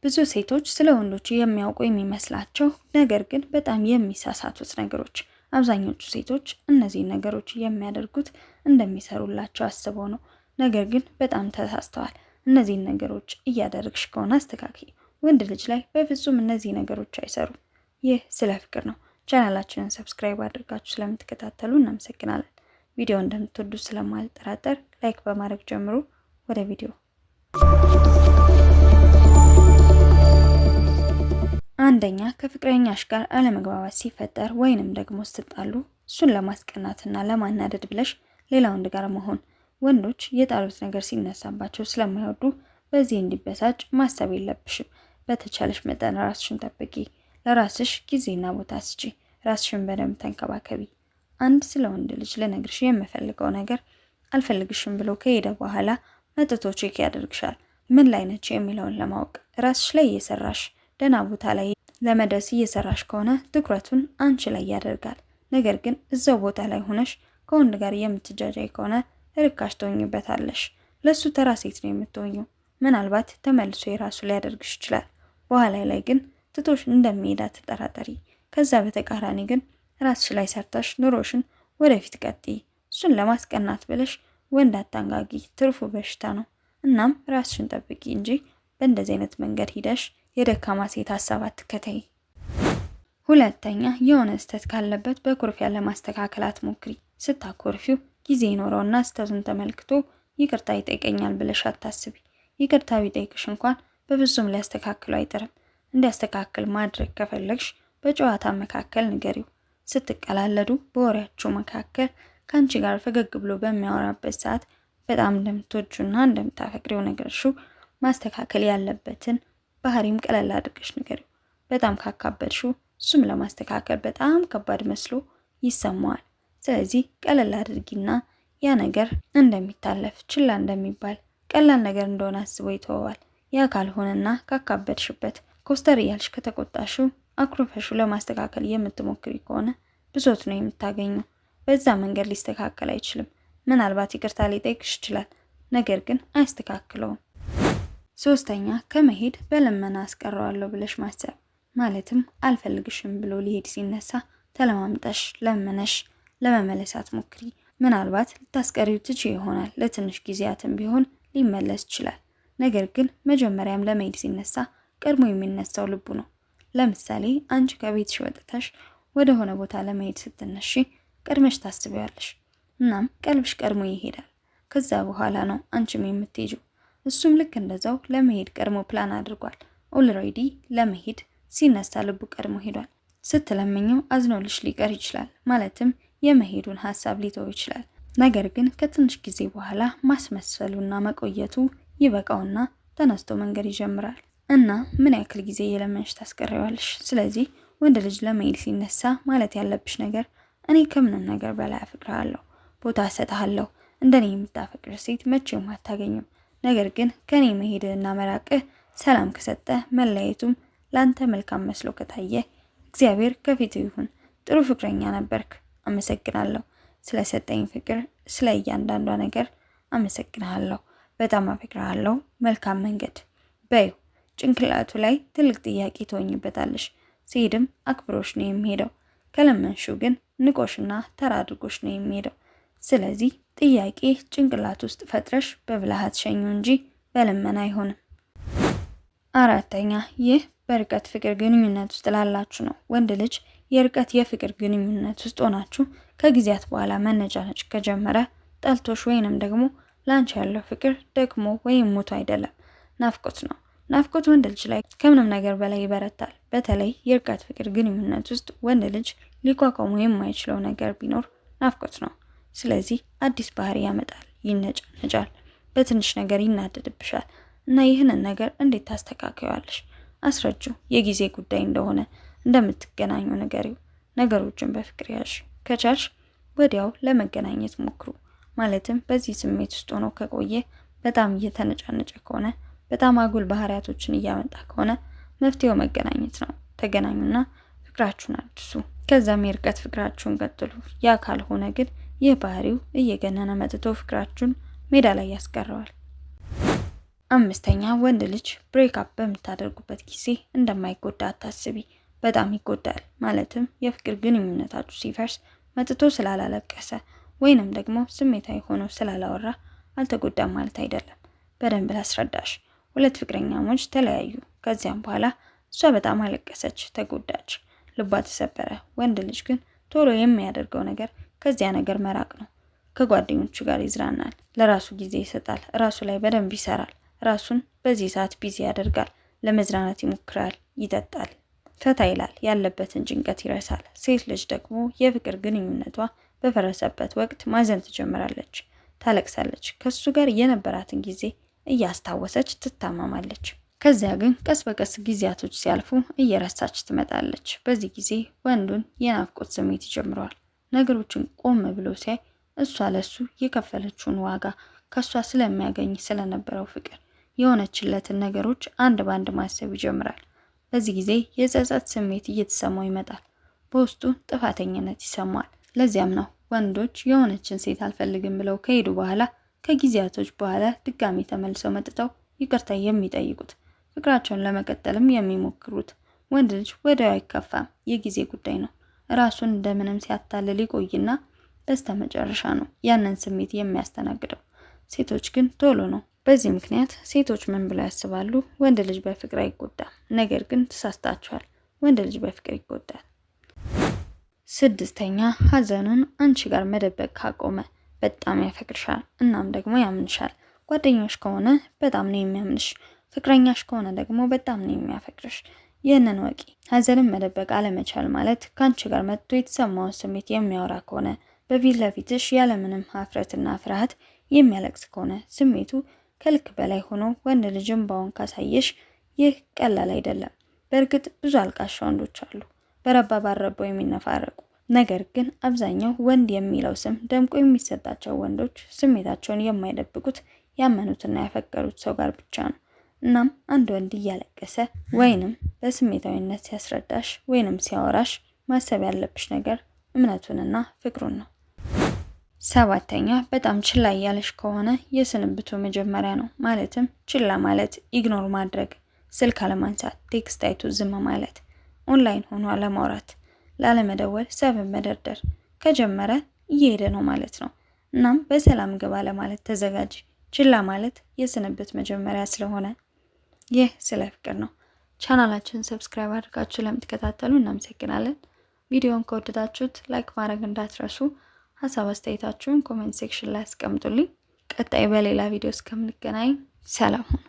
ብዙ ሴቶች ስለ ወንዶች የሚያውቁ የሚመስላቸው ነገር ግን በጣም የሚሳሳቱት ነገሮች። አብዛኞቹ ሴቶች እነዚህ ነገሮች የሚያደርጉት እንደሚሰሩላቸው አስበው ነው። ነገር ግን በጣም ተሳስተዋል። እነዚህን ነገሮች እያደረግሽ ከሆነ አስተካክይ። ወንድ ልጅ ላይ በፍጹም እነዚህ ነገሮች አይሰሩም። ይህ ስለ ፍቅር ነው። ቻናላችንን ሰብስክራይብ አድርጋችሁ ስለምትከታተሉ እናመሰግናለን። ቪዲዮ እንደምትወዱ ስለማልጠራጠር ላይክ በማድረግ ጀምሩ። ወደ ቪዲዮ። አንደኛ፣ ከፍቅረኛሽ ጋር አለመግባባት ሲፈጠር ወይንም ደግሞ ስትጣሉ እሱን ለማስቀናትና ለማናደድ ብለሽ ሌላ ወንድ ጋር መሆን። ወንዶች የጣሉት ነገር ሲነሳባቸው ስለማይወዱ በዚህ እንዲበሳጭ ማሰብ የለብሽም። በተቻለሽ መጠን ራስሽን ጠብቂ። ለራስሽ ጊዜና ቦታ ስጪ። ራስሽን በደንብ ተንከባከቢ። አንድ ስለ ወንድ ልጅ ልነግርሽ የምፈልገው ነገር አልፈልግሽም ብሎ ከሄደ በኋላ መጥቶ ቼክ ያደርግሻል። ምን ላይ ነች የሚለውን ለማወቅ ራስሽ ላይ እየሰራሽ ደህና ቦታ ላይ ለመድረስ እየሰራሽ ከሆነ ትኩረቱን አንቺ ላይ ያደርጋል። ነገር ግን እዛው ቦታ ላይ ሆነሽ ከወንድ ጋር የምትጃጃይ ከሆነ ርካሽ ትሆኝበታለሽ። ለሱ ተራ ሴት ነው የምትሆኙ። ምናልባት ተመልሶ የራሱ ሊያደርግሽ ይችላል። በኋላ ላይ ግን ትቶሽ እንደሚሄድ አትጠራጠሪ። ከዛ በተቃራኒ ግን ራስሽ ላይ ሰርታሽ ኑሮሽን ወደፊት ቀጥይ። እሱን ለማስቀናት ብለሽ ወንድ አታንጋጊ፣ ትርፉ በሽታ ነው። እናም ራስሽን ጠብቂ እንጂ በእንደዚህ አይነት መንገድ ሂደሽ የደካማ ሴት ሀሳብ አትከተይ። ሁለተኛ፣ የሆነ ስህተት ካለበት በኩርፊያ ለማስተካከል አትሞክሪ። ስታኮርፊው ጊዜ ይኖረውና ስህተቱን ተመልክቶ ይቅርታ ይጠይቀኛል ብለሽ አታስቢ። ይቅርታ ቢጠይቅሽ እንኳን በፍጹም ሊያስተካክለው አይጥርም። እንዲያስተካክል ማድረግ ከፈለግሽ በጨዋታ መካከል ንገሪው። ስትቀላለዱ በወሬያችሁ መካከል ከአንቺ ጋር ፈገግ ብሎ በሚያወራበት ሰዓት በጣም እንደምትወጁና እንደምታፈቅሪው ነገርሽው ማስተካከል ያለበትን ባህሪም ቀለል አድርገሽ ንገሪው። በጣም ካካበድሽው እሱም ለማስተካከል በጣም ከባድ መስሎ ይሰማዋል። ስለዚህ ቀለል አድርጊና ያ ነገር እንደሚታለፍ ችላ እንደሚባል ቀላል ነገር እንደሆነ አስቦ ይተወዋል። ያ ካልሆነና ካካበድሽበት ኮስተር እያልሽ ከተቆጣሽው አኩርፈሹ ለማስተካከል የምትሞክሪ ከሆነ ብሶት ነው የምታገኘው። በዛ መንገድ ሊስተካከል አይችልም። ምናልባት ይቅርታ ሊጠይቅሽ ይችላል፣ ነገር ግን አያስተካክለውም። ሶስተኛ፣ ከመሄድ በልመና አስቀረዋለሁ ብለሽ ማሰብ። ማለትም አልፈልግሽም ብሎ ሊሄድ ሲነሳ ተለማምጠሽ ለመነሽ ለመመለስ አትሞክሪ። ምናልባት ልታስቀሪው ትቺ ይሆናል። ለትንሽ ጊዜያትም ቢሆን ሊመለስ ይችላል። ነገር ግን መጀመሪያም ለመሄድ ሲነሳ ቀድሞ የሚነሳው ልቡ ነው። ለምሳሌ አንቺ ከቤትሽ ወጥተሽ ወደ ሆነ ቦታ ለመሄድ ስትነሺ ቀድመሽ ታስቢያለሽ። እናም ቀልብሽ ቀድሞ ይሄዳል። ከዛ በኋላ ነው አንቺም የምትሄጂው። እሱም ልክ እንደዛው ለመሄድ ቀድሞ ፕላን አድርጓል። ኦልሬዲ ለመሄድ ሲነሳ ልቡ ቀድሞ ሄዷል። ስትለምኘው አዝኖልሽ ሊቀር ይችላል። ማለትም የመሄዱን ሀሳብ ሊተው ይችላል። ነገር ግን ከትንሽ ጊዜ በኋላ ማስመሰሉና መቆየቱ ይበቃውና ተነስቶ መንገድ ይጀምራል። እና ምን ያክል ጊዜ የለመንሽ ታስቀሪዋለሽ? ስለዚህ ወንድ ልጅ ለመሄድ ሲነሳ ማለት ያለብሽ ነገር እኔ ከምንም ነገር በላይ አፈቅርሃለሁ፣ ቦታ እሰጥሃለሁ። እንደኔ የምታፈቅር ሴት መቼም አታገኝም። ነገር ግን ከኔ መሄድና መራቅህ ሰላም ከሰጠ መለየቱም ላንተ መልካም መስሎ ከታየ እግዚአብሔር ከፊት ይሁን። ጥሩ ፍቅረኛ ነበርክ። አመሰግናለሁ ስለሰጠኝ ፍቅር፣ ስለ እያንዳንዷ ነገር አመሰግናለሁ። በጣም አፈቅርሃለሁ። መልካም መንገድ በዩ። ጭንቅላቱ ላይ ትልቅ ጥያቄ ትሆኝበታለሽ። ሲሄድም አክብሮሽ ነው የሚሄደው። ከለመንሽው ግን ንቆሽና ተራ አድርጎሽ ነው የሚሄደው። ስለዚህ ጥያቄ ጭንቅላት ውስጥ ፈጥረሽ በብልሃት ሸኙ እንጂ በልመና አይሆንም። አራተኛ፣ ይህ በርቀት ፍቅር ግንኙነት ውስጥ ላላችሁ ነው። ወንድ ልጅ የርቀት የፍቅር ግንኙነት ውስጥ ሆናችሁ ከጊዜያት በኋላ መነጫነጭ ከጀመረ ጠልቶሽ ወይንም ደግሞ ላንቺ ያለው ፍቅር ደግሞ ወይም ሞቶ አይደለም፣ ናፍቆት ነው። ናፍቆት ወንድ ልጅ ላይ ከምንም ነገር በላይ ይበረታል። በተለይ የርቀት ፍቅር ግንኙነት ውስጥ ወንድ ልጅ ሊቋቋሙ የማይችለው ነገር ቢኖር ናፍቆት ነው። ስለዚህ አዲስ ባህሪ ያመጣል፣ ይነጫነጫል፣ በትንሽ ነገር ይናደድብሻል። እና ይህንን ነገር እንዴት ታስተካክያለሽ? አስረጁ። የጊዜ ጉዳይ እንደሆነ እንደምትገናኙ ንገሪው። ነገሮችን በፍቅር ያዥ። ከቻልሽ ወዲያው ለመገናኘት ሞክሩ። ማለትም በዚህ ስሜት ውስጥ ሆኖ ከቆየ በጣም እየተነጫነጨ ከሆነ በጣም አጉል ባህሪያቶችን እያመጣ ከሆነ መፍትሄው መገናኘት ነው። ተገናኙና ፍቅራችሁን አድሱ። ከዛም የርቀት ፍቅራችሁን ቀጥሉ። ያ ካልሆነ ግን ይህ ባህሪው እየገነነ መጥቶ ፍቅራችሁን ሜዳ ላይ ያስቀረዋል። 5ኛ ወንድ ልጅ ብሬክ አፕ በምታደርጉበት ጊዜ እንደማይጎዳ አታስቢ። በጣም ይጎዳል። ማለትም የፍቅር ግንኙነታችሁ ሲፈርስ መጥቶ ስላላለቀሰ ወይንም ደግሞ ስሜታዊ ሆኖ ስላላወራ አልተጎዳም ማለት አይደለም። በደንብ ላስረዳሽ። 2 ፍቅረኛሞች ተለያዩ። ከዚያም በኋላ እሷ በጣም አለቀሰች፣ ተጎዳች፣ ልቧ ተሰበረ። ወንድ ልጅ ግን ቶሎ የሚያደርገው ነገር ከዚያ ነገር መራቅ ነው። ከጓደኞቹ ጋር ይዝናናል፣ ለራሱ ጊዜ ይሰጣል፣ ራሱ ላይ በደንብ ይሰራል። ራሱን በዚህ ሰዓት ቢዚ ያደርጋል፣ ለመዝናናት ይሞክራል፣ ይጠጣል፣ ፈታ ይላል፣ ያለበትን ጭንቀት ይረሳል። ሴት ልጅ ደግሞ የፍቅር ግንኙነቷ በፈረሰበት ወቅት ማዘን ትጀምራለች፣ ታለቅሳለች፣ ከሱ ጋር የነበራትን ጊዜ እያስታወሰች ትታመማለች። ከዚያ ግን ቀስ በቀስ ጊዜያቶች ሲያልፉ እየረሳች ትመጣለች። በዚህ ጊዜ ወንዱን የናፍቆት ስሜት ይጀምረዋል። ነገሮችን ቆም ብሎ ሲያይ እሷ ለሱ የከፈለችውን ዋጋ ከሷ ስለሚያገኝ ስለነበረው ፍቅር የሆነችለትን ነገሮች አንድ ባንድ ማሰብ ይጀምራል። በዚህ ጊዜ የጸጸት ስሜት እየተሰማው ይመጣል። በውስጡ ጥፋተኝነት ይሰማዋል። ለዚያም ነው ወንዶች የሆነችን ሴት አልፈልግም ብለው ከሄዱ በኋላ ከጊዜያቶች በኋላ ድጋሚ ተመልሰው መጥተው ይቅርታ የሚጠይቁት፣ ፍቅራቸውን ለመቀጠልም የሚሞክሩት። ወንድ ልጅ ወዲያው አይከፋም፣ የጊዜ ጉዳይ ነው። ራሱን እንደምንም ሲያታልል ይቆይና በስተመጨረሻ ነው ያንን ስሜት የሚያስተናግደው። ሴቶች ግን ቶሎ ነው። በዚህ ምክንያት ሴቶች ምን ብለው ያስባሉ? ወንድ ልጅ በፍቅር አይጎዳም። ነገር ግን ተሳስታችኋል። ወንድ ልጅ በፍቅር ይጎዳል። 6ኛ ሀዘኑን አንቺ ጋር መደበቅ ካቆመ በጣም ያፈቅርሻል፣ እናም ደግሞ ያምንሻል። ጓደኛሽ ከሆነ በጣም ነው የሚያምንሽ፣ ፍቅረኛሽ ከሆነ ደግሞ በጣም ነው የሚያፈቅርሽ። ይህንን ወቂ። ሀዘንን መደበቅ አለመቻል ማለት ከአንቺ ጋር መጥቶ የተሰማውን ስሜት የሚያወራ ከሆነ፣ በፊት ለፊትሽ ያለምንም ሀፍረትና ፍርሃት የሚያለቅስ ከሆነ፣ ስሜቱ ከልክ በላይ ሆኖ ወንድ ልጅ እንባውን ካሳየሽ፣ ይህ ቀላል አይደለም። በእርግጥ ብዙ አልቃሻ ወንዶች አሉ፣ በረባ ባረባው የሚነፋረቁ። ነገር ግን አብዛኛው ወንድ የሚለው ስም ደምቆ የሚሰጣቸው ወንዶች ስሜታቸውን የማይደብቁት ያመኑትና ያፈቀሩት ሰው ጋር ብቻ ነው። እናም አንድ ወንድ እያለቀሰ ወይንም በስሜታዊነት ሲያስረዳሽ ወይንም ሲያወራሽ ማሰብ ያለብሽ ነገር እምነቱንና ፍቅሩን ነው። 7ኛ በጣም ችላ እያለሽ ከሆነ የስንብቱ መጀመሪያ ነው። ማለትም ችላ ማለት ኢግኖር ማድረግ፣ ስልክ አለማንሳት፣ ቴክስት አይቶ ዝም ማለት፣ ኦንላይን ሆኖ አለማውራት፣ ላለመደወል ሰበብ መደርደር ከጀመረ እየሄደ ነው ማለት ነው። እናም በሰላም ግባ ለማለት ተዘጋጅ። ችላ ማለት የስንብት መጀመሪያ ስለሆነ ይህ ስለ ፍቅር ነው። ቻናላችንን ሰብስክራይብ አድርጋችሁ ለምትከታተሉ እናመሰግናለን። ቪዲዮውን ከወደዳችሁት ላይክ ማድረግ እንዳትረሱ። ሀሳብ አስተያየታችሁን ኮሜንት ሴክሽን ላይ አስቀምጡልኝ። ቀጣይ በሌላ ቪዲዮ እስከምንገናኝ ሰላም ሁኑ።